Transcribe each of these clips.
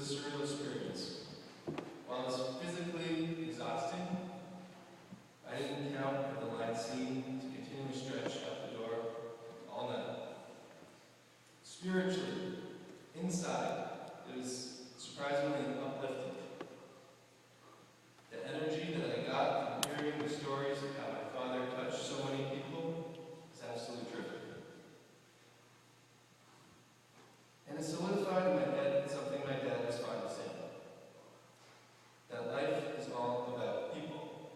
surreal experience. While it was physically exhausting, I didn't count the line scene to continually stretch out the door all night. Spiritually, inside, it was surprisingly uplifting. The energy that I got from hearing the stories of how my father touched so many people is absolutely terrific. And it solidified in my head something my dad was fond of saying. That life is all about people.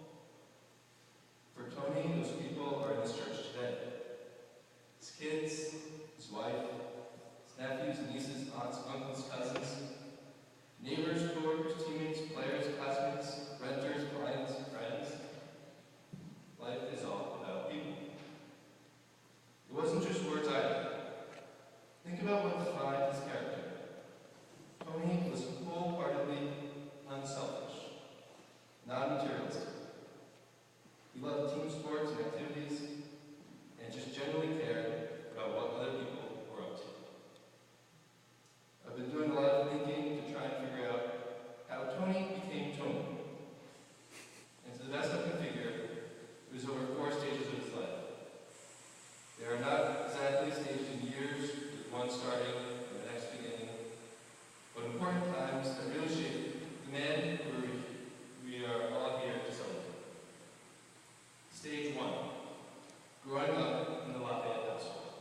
For Tony, those people are in this church today. His kids, his wife, his nephews, nieces, aunts, uncles, cousins, neighbors, coworkers, teammates, players, classmates, renters, clients, friends. Life is all about people. It wasn't just words either. Think about what defined his character. Tony was wholeheartedly unselfish, non-materialistic. He loved team sports and activities, and just generally cared about what other people were up to. I've been doing a lot of thinking to try and figure out how Tony became Tony. And to the best I can figure, it was over 4 stages of his life. They are not exactly staged in years, with one starting and the next beginning, but important times that really shape the man who we are all here to celebrate. Stage 1, growing up in the Lafayette household.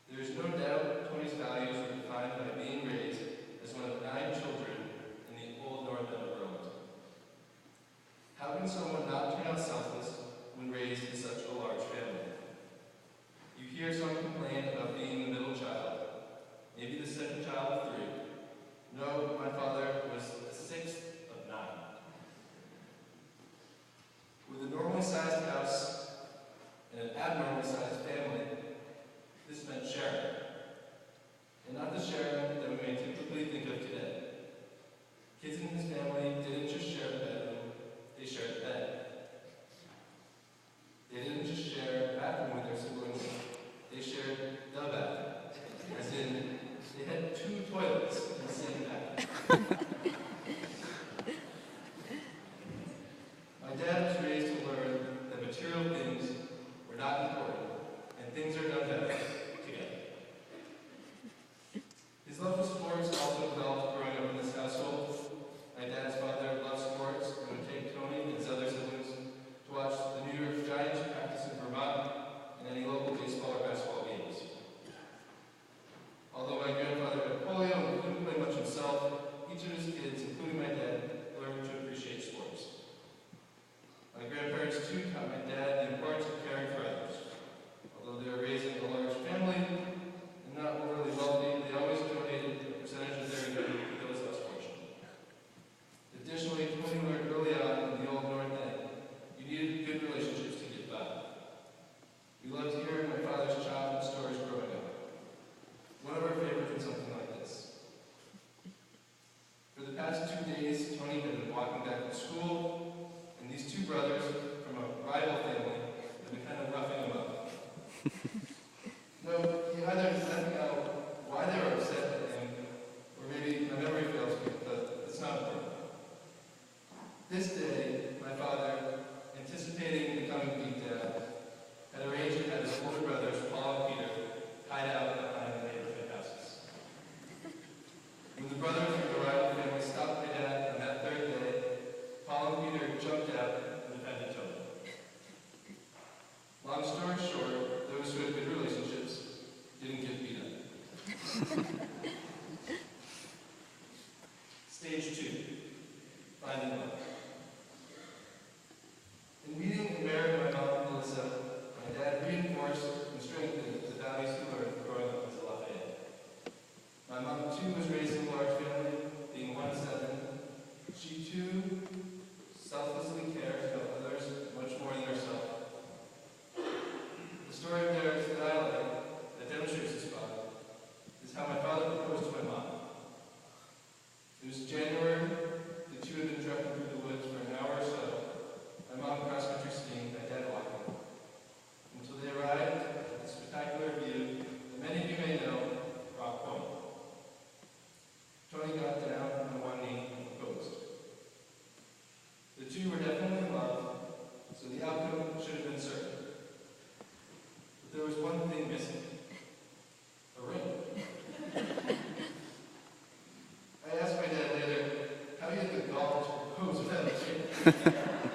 There is no doubt Tony's values were defined by being raised as one of 9 children in the old north end of Burlington. How can someone not turn out selfless when raised in such a large family? You hear some complain about being the middle child, maybe the second child of 3. No, my father was the 6th of 9. With a normally sized house and an abnormally sized family, this meant sharing. And not the sharing that we may typically think of today. Kids in his family didn't just share the bedroom, they shared the bed. They didn't just share the bathroom with their siblings, they shared the bathroom. As in, they had 2 toilets in the same bathroom. My dad was raised to learn that material things were not important, and things are done better together. His love for sports also developed growing up in this household. My dad's father loved sports and would take Tony and his other siblings to watch the New York Giants practice in Vermont and any local baseball or basketball games. Although my grandfather had polio and couldn't play much himself, each of his kids, including my dad, learned to appreciate sports. My grandparents too taught my dad the importance of caring for others. Although they were raising a large family and not overly wealthy, they always donated a percentage of their income to those less fortunate. Additionally, Tony learned early on in the old North End, you needed good relationships to get by. We loved hearing my father's childhood stories growing up. One of our favorites was something like this. For the past 2 days, Tony had been walking back to school, and these 2 brothers from a rival family have been kind of roughing him up. No, he either let me out why they were upset at him, or maybe my memory fails me, but it's not important. This day, my father, anticipating the coming beatdown, had arranged to have his older brothers, Paul and Peter, hide out behind the neighborhood houses. When the brothers from the rival family stopped my dad on that 3rd day, Paul and Peter jumped out and defended Tony. Long story short, those who had good relationships didn't get beat up. Stage 2, finding love. In meeting and marrying my mom, Melissa, my dad reinforced and strengthened the values he learned growing up in Lafayette. My mom too was raised in a large family, being 1 of 7. She too selflessly cares about others much more than herself. The story of theirs that I like, that demonstrates this father, is how my father But there was one thing missing. A ring. I asked my dad later how he had the gall to propose without a ring.